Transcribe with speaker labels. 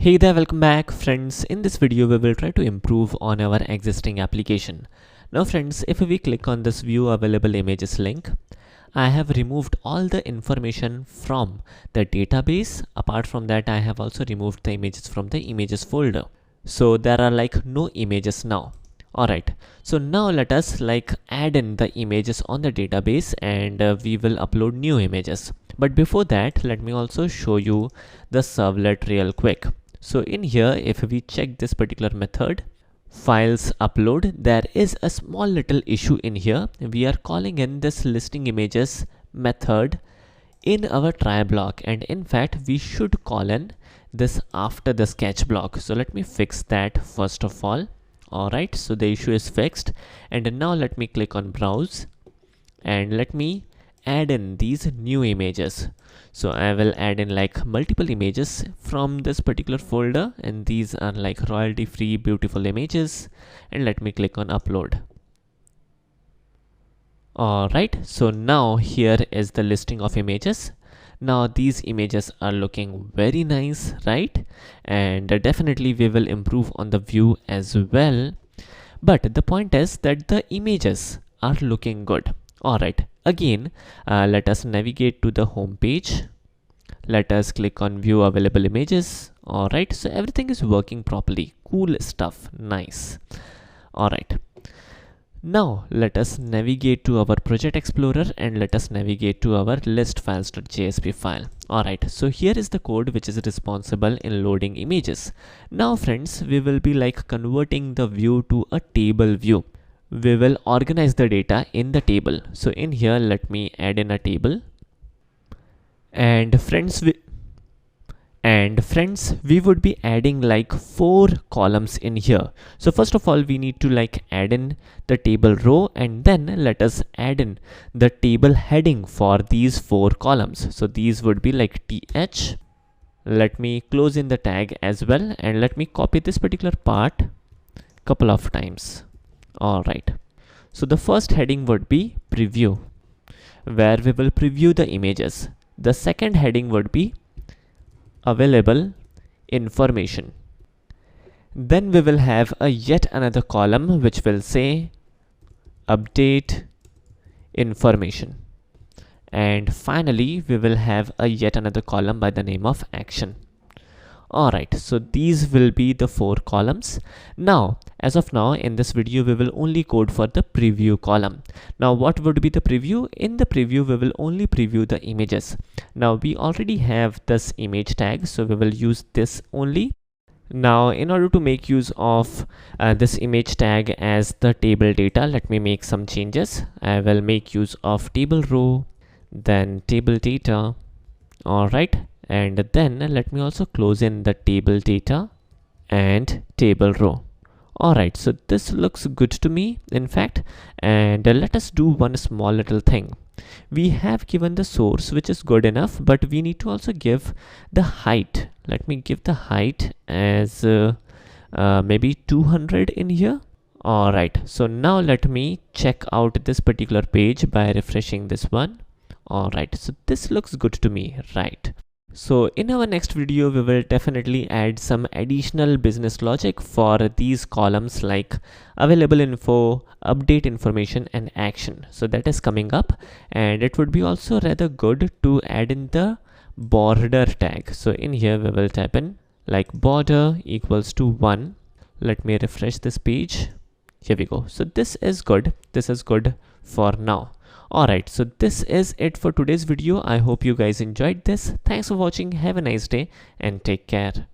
Speaker 1: Hey there, welcome back friends. In this video we will try to improve on our existing application. Now friends, if we click on this view available images link, I have removed all the information from the database. Apart from that, I have also removed the images from the images folder. So there are like no images now. Alright, so now let us add in the images on the database and we will upload new images. But before that, let me also show you the servlet real quick. So in here, if we check this particular method, files upload, there is a small little issue in here. We are calling in this listing images method in our try block, and in fact we should call in this after the sketch block. So let me fix that first of all. Alright, so the issue is fixed, and now let me click on browse and let me add in these new images. So I will add in multiple images from this particular folder, and these are royalty free beautiful images, and let me click on upload. Alright, so now here is the listing of images. Now these images are looking very nice, right? And definitely we will improve on the view as well. But the point is that the images are looking good. Alright, again, let us navigate to the home page. Let us click on view available images. Alright, so everything is working properly. Cool stuff, nice. Alright. Now let us navigate to our project explorer and let us navigate to our list files.jsp file. Alright, so here is the code which is responsible in loading images. Now friends, we will be converting the view to a table view. We will organize the data in the table. So in here, let me add in a table. And friends, we would be adding 4 columns in here. So first of all, we need to add in the table row, and then let us add in the table heading for these 4 columns. So these would be th. Let me close in the tag as well, and let me copy this particular part couple of times. Alright, so the first heading would be preview, where we will preview the images. The second heading would be available information. Then we will have a yet another column which will say update information. And finally, we will have a yet another column by the name of action. Alright, so these will be the 4 columns. Now, as of now, in this video, we will only code for the preview column. Now, what would be the preview? In the preview, we will only preview the images. Now, we already have this image tag, so we will use this only. Now, in order to make use of this image tag as the table data, let me make some changes. I will make use of table row, then table data. Alright. And then let me also close in the table data and table row. Alright, so this looks good to me, in fact. And let us do one small little thing. We have given the source, which is good enough, but we need to also give the height. Let me give the height as maybe 200 in here. Alright, so now let me check out this particular page by refreshing this one. Alright, so this looks good to me, right? So in our next video, we will definitely add some additional business logic for these columns like available info, update information, and action. So that is coming up, and it would be also rather good to add in the border tag. So in here, we will type in border equals to 1. Let me refresh this page. Here we go. So this is good. This is good for now. Alright, so this is it for today's video. I hope you guys enjoyed this. Thanks for watching. Have a nice day and take care.